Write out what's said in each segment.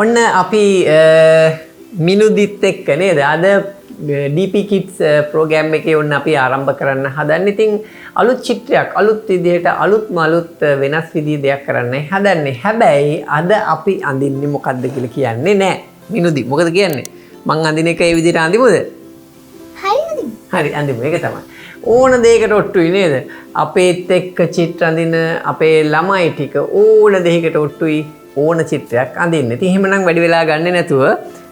ඔන්න අපි මිනුදිත් එක්ක නේද අද DPKIDS ප්‍රෝග්‍රෑම් එකේ ඔන්න අපි ආරම්භ කරන්න හදන්නේ. ඉතින් අලුත් චිත්‍රයක් අලුත් විදිහට අලුත් වෙනස් විදිහේ දෙයක් කරන්න හදන්නේ. හැබැයි අද අපි අඳින්නේ මොකද්ද කියලා කියන්නේ නැහැ. මිනුදි මොකද කියන්නේ? මං අඳින එක ඒ විදිහට අඳිමුද? හරි අඳිමු. ඒක තමයි. ඕන දෙයකට ඔට්ටුයි නේද? අපේත් එක්ක චිත්‍ර අඳින අපේ ළමයි ටික ඕන දෙයකට ඔට්ටුයි ඕන චිත්‍රයක් අඳින්න. ඉතින් එහෙමනම් වැඩි වෙලා ගන්නෙ නැතුව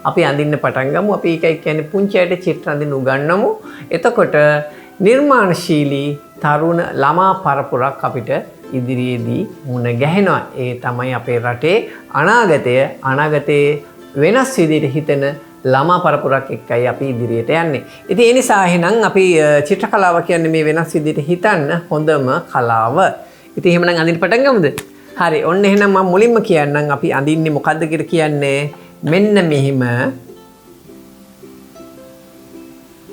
අපි අඳින්න පටන් ගමු. අපි එකයි කියන්නේ පුංචි අයට චිත්‍ර අඳින්න උගන්වමු. එතකොට නිර්මාණශීලී තරුණ ළමා පරපුරක් අපිට ඉදිරියේදී මුණ ගැහෙනවා. ඒ තමයි අපේ රටේ අනාගතයේ වෙනස් විදිහට හිතන ළමා පරපුරක් එක්කයි අපි ඉදිරියට යන්නේ. ඉතින් ඒ නිසා එහෙනම් අපි චිත්‍ර කලාව කියන්නේ මේ වෙනස් විදිහට හිතන්න හොඳම කලාව. ඉතින් එහෙමනම් අඳින්න පටන් ගමුද? හරි. ඔන්න එහෙනම් මම මුලින්ම කියන්නම් අපි අඳින්නේ මොකද්ද කියලා කියන්නේ. මෙන්න මෙහිම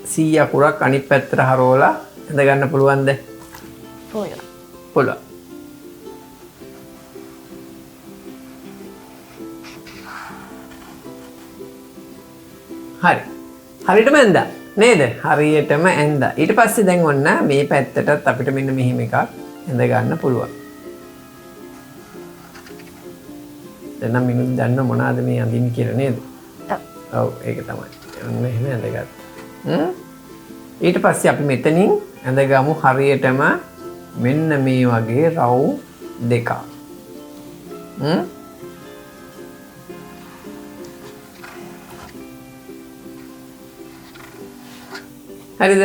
100 අකුරක් අනිත් පැත්තට හරවලා ඇඳ ගන්න පුළුවන්ද? පුළුවන්. හරි. හරියටම ඇඳා නේද? හරියටම ඇඳා. ඊට පස්සේ දැන් ඔන්න මේ පැත්තටත් අපිට මෙන්න මෙහිම එකක් ඇඳ ගන්න පුළුවන්. දැන් නම් මිනිස්සු දන්න මොනවාද මේ අඳින්නේ කියලා නේද? ඔව් ඒක තමයි. ඔන්න එහෙම ඇඳගත්තා. ඊට පස්සේ අපි මෙතනින් ඇඳගමු හරියටම මෙන්න මේ වගේ රවුම් දෙකක්. හරිද?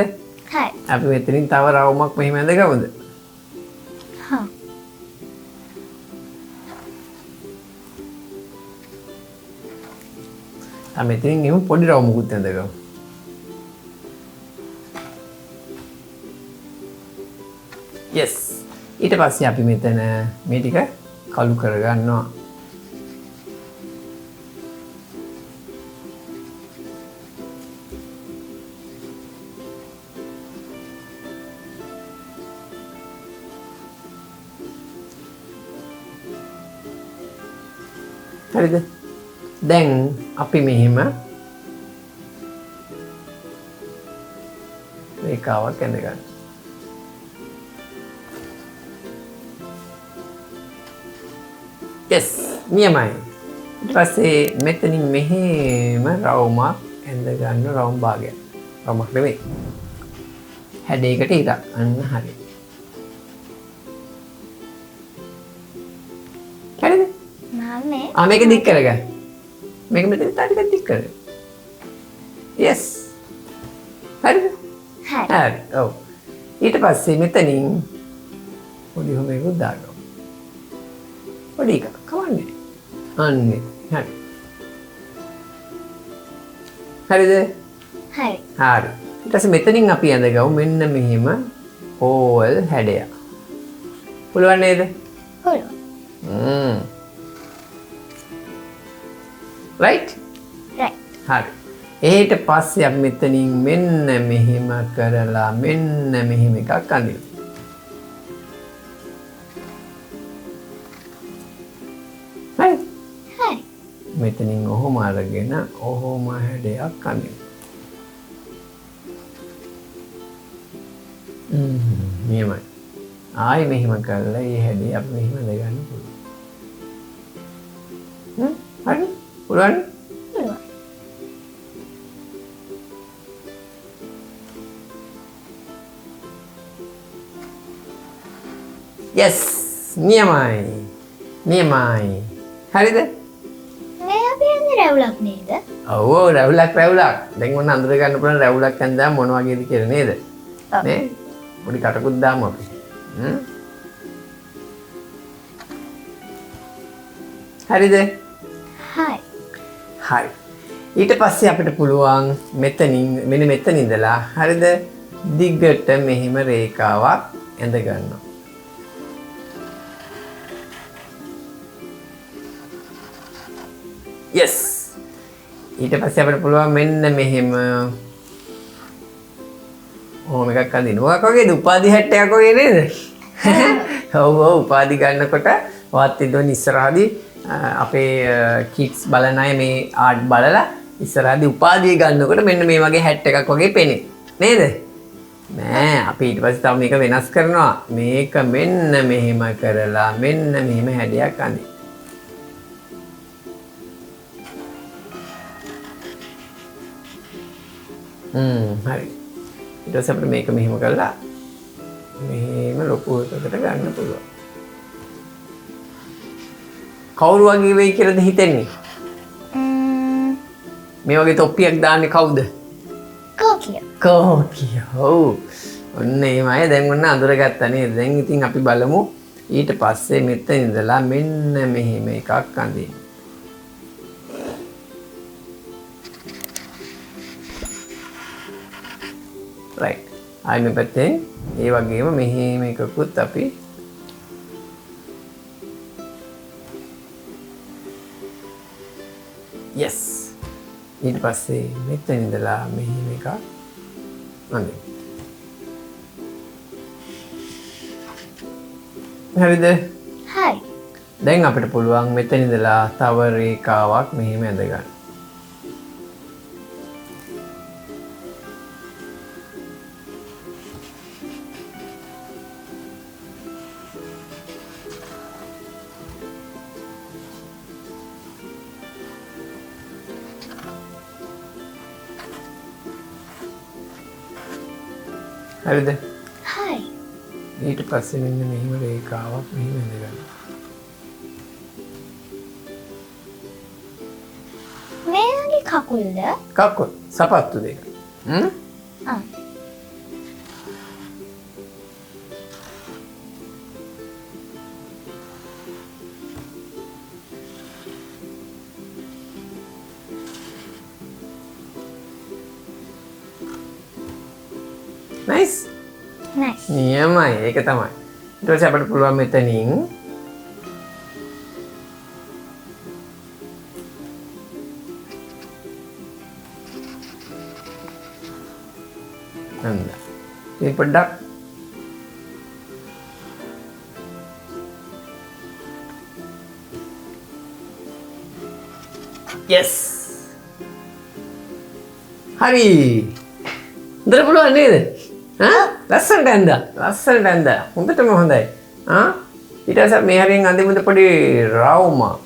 හරි. අපි මෙතනින් තව රවුමක් මෙහෙම ඇඳගමුද? හා. මෙතනින් එහෙම පොඩි රවුමකුත් ඇඳගමු. yes. ඊට පස්සේ අපි මෙතන මේ ටික කළු කරගන්නවා. හරිද? දැන් අපි මෙහෙම රේඛාවක් ඇඳ ගන්න. yes නියමයි. ඊට පස්සේ මෙතනින් මෙහෙම රවුමක් ඇඳ ගන්න රවුම් භාගයක්. රවුමක් නෙමෙයි. හැඩයකට ඉරක්. අන්න හරි. හරිද? මේක දික් කරගන්න. මේක මෙතන ටිකක් දික් කරගන්න. yes. හරිද? හරි. ඔව්. ඊට පස්සේ මෙතනින් පොඩි හොමේකුත් දාගමු. පොඩි එකක් කවන්නේ. අන්නේ. හරි. හරිද? හරි. හරි. ඊට පස්සේ මෙතනින් අපි ඇඳගමු මෙන්න මෙහෙම ඕවල් හැඩයක්. පුළුවන් නේද? පුළුවන්. right? right. හරි. ඊට පස්සේ අපි මෙතනින් මෙන්න මෙහෙම කරලා මෙන්න මෙහෙම එකක් අඳිමු. හරි. හරි. මෙතනින් ඔහොම අරගෙන ඔහොම හැඩයක් අඳිමු. මෙහෙමයි. ආයි මෙහෙම කරලා මේ හැඩය අපි මෙහෙම අඳ ගන්න පුළුවන්. හරි. පුළුවන්? පුළුවන්. yes නියමයි. හරිද? මේ අපි යන්නේ රැවුලක් නේද? ඔව් රැවුලක්. දැන් ඔන්න අඳුර ගන්න පුළුවන් රැවුලක් ඇඳලා මොන වගේද කියලා නේද? නේ? පොඩි කටකුත් දාමු අපි. හරිද? හරි. ඊට පස්සේ අපිට පුළුවන් මෙතනින් මෙන්න මෙතන ඉඳලා හරිද? දිගට මෙහිම රේඛාවක් ඇඳ ගන්නවා. yes. ඊට පස්සේ අපිට පුළුවන් මෙන්න මෙහෙම ඕම එකක් අඳින්න. ඔයක් වගේද උපාධි හැට්ටයක් වගේ නේද? ඔව් උපාධි ගන්නකොට වත් ඉදොන් ඉස්සරහදී අපේ කිඩ්ස් බලන අය මේ ආර්ට් බලලා ඉස්සරහදී උපාධිය ගන්නකොට මෙන්න මේ වගේ හැට් එකක් වගේ පෙනේ. නේද? නෑ අපි ඊට පස්සේ තව මේක වෙනස් කරනවා. මේක මෙන්න මෙහෙම කරලා මෙන්න මෙහෙම හැඩයක් අඳින්න. හරි. ඊට පස්සේ අපිට මේක මෙහෙම කරලා මෙහෙම ලොකු එකකට ගන්න පුළුවන්. කවුරු වගේ වෙයි කියලාද හිතන්නේ? මේ වගේ තොප්පියක් දාන්නේ කවුද? කෝකියෝ. ඔන්න එහෙමයි. දැන් ඔන්න අඳුරගත්තා නේද? දැන් ඉතින් අපි බලමු ඊට පස්සේ මෙතන ඉඳලා මෙන්න මෙහෙම එකක් අඳින්න. right. ආයි මේ පැත්තෙන් ඒ වගේම මෙහෙම එකකුත් අපි yes. ඊට පස්සේ මෙතන ඉඳලා මෙහෙම එකක් අඳින්න. හරිද? හරි. දැන් අපිට පුළුවන් මෙතන ඉඳලා තව රේඛාවක් මෙහෙම ඇඳ ගන්න. හරිද? හරි. ඊට පස්සේ මෙන්න මෙහෙම රේඛාවක් මෙහෙම ඇඳ ගන්න. මේගේ කකුල්ද? කකුල් සපත්තු දෙක. ආ. nice. nice. නියමයි. ඒක තමයි. ඊට පස්සේ අපිට පුළුවන් මෙතනින් නන්ද. මේ පොඩ්ඩක් yes. හරි. හොඳට පුළුවන් නේද? ලස්සනට ඇඳා. ලස්සනට ඇඳා. හොඳටම හොඳයි. ඊට පස්සේ මේ හරියෙන් අඳිමුද පොඩි රවුමක්.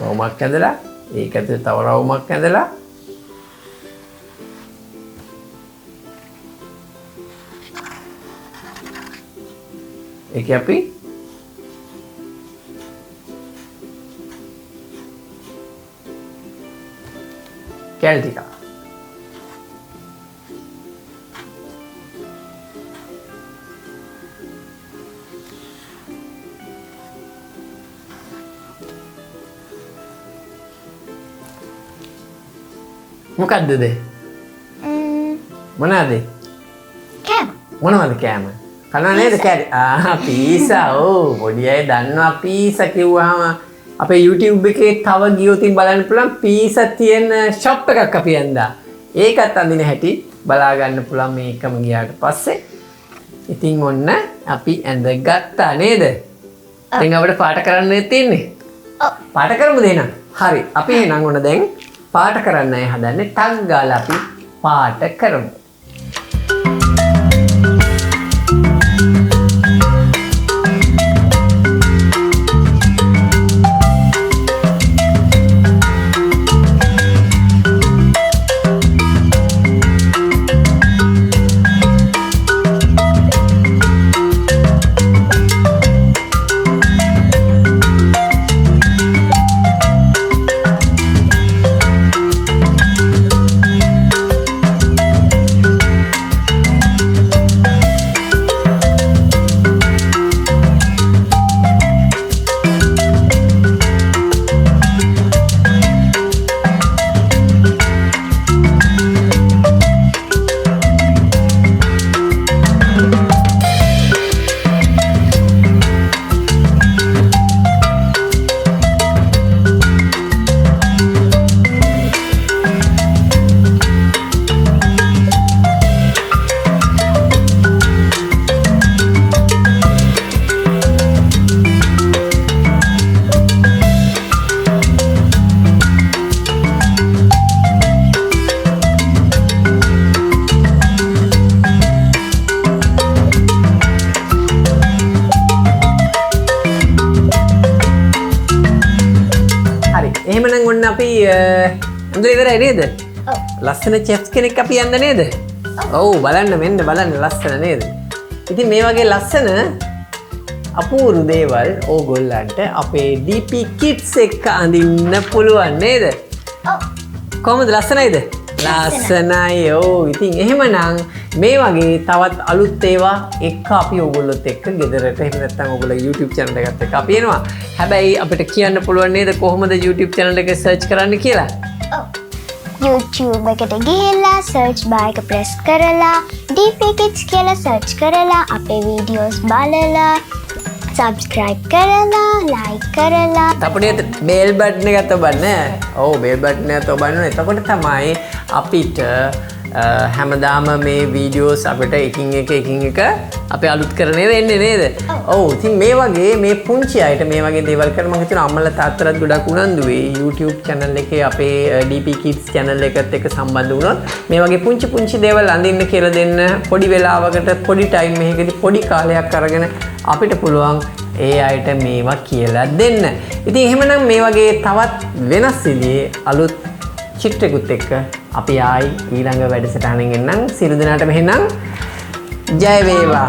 රවුමක් ඇඳලා ඒක ඇතුලේ තව රවුමක් ඇඳලා ඒක අපි කැල් ටික මොකද්ද මොනවාද කෑම. මොනවද කෑම? කනවා නේද කෑලි? පීසා. ඔව් පොඩි අය දන්නවා පීසා කිව්වහම අපේ YouTube එකේ තව ගියොත් බලන්න පුළුවන් පීසා තියෙන shop එකක් අපි යන්දා. ඒකත් අඳින හැටි බලා ගන්න පුළුවන් මේකම ගියාට පස්සේ. ඉතින් ඔන්න අපි ඇඳගත්තා නේද? දැන් අපිට පාට කරන්න තියෙන්නේ. ඔව්. පාට කරමුද එහෙනම්? හරි. අපි එහෙනම් ඔන්න දැන් පාට කරන්නයි හදන්නේ. ටක් ගාලා අපි පාට කරමු. හොඳයි හොඳ ඉවරයි නේද? ඔව්. ලස්සන චෙෆ්ස් කෙනෙක් අපි යන්න නේද? ඔව් බලන්න මෙන්න බලන්න ලස්සන නේද? ඉතින් මේ වගේ ලස්සන අපූරු දේවල් ඕගොල්ලන්ට අපේ DP Kids එක්ක අඳින්න පුළුවන් නේද? ඔව්. කොහොමද ලස්සනයිද? ලස්සනයි. ඔව්. ඉතින් එහෙමනම් මේ වගේ තවත් අලුත් ඒවා එක්ක අපි ඕගොල්ලොත් එක්ක ගෙදරට එහෙම නැත්නම් ඕගොල්ලෝ YouTube channel එකත් එක්ක අපි එනවා. හැබැයි අපිට කියන්න පුළුවන් නේද කොහොමද YouTube channel එක search කරන්න කියලා? ඔව්. YouTube එකට ගිහිල්ලා search bar එක press කරලා DPKIDS කියලා search කරලා අපේ videos බලලා subscribe කරලා like කරලා අපිට bell button එකත් ඔබන්න. ඔව් bell button එකත් ඔබන්න. එතකොට තමයි අපිට හැමදාම මේ වීඩියෝස් අපිට එකින් එක අපි අලුත් කරන ඒවා එන්නේ නේද? ඔව්. ඉතින් මේ වගේ මේ පුංචි අයට මේ වගේ දේවල් කරන මම හිතනවා අම්මලා තාත්තලාත් ගොඩක් උනන්දු වෙයි YouTube channel එකේ අපේ DP Kids channel එකත් එක්ක සම්බන්ධ වුණොත් මේ වගේ පුංචි දේවල් අඳින්න කියලා දෙන්න පොඩි වෙලාවකට පොඩි ටයිම් එකකදී පොඩි කාලයක් අරගෙන අපිට පුළුවන් ඒ අයට මේවා කියලා දෙන්න. ඉතින් එහෙමනම් මේ වගේ තවත් වෙනස් විදිහේ අලුත් චිත්‍රකුත් එක්ක අපි ආයි ඊළඟ වැඩසටහනෙන් එන්නම්. සියලු දෙනාටම එහෙනම් ජය වේවා.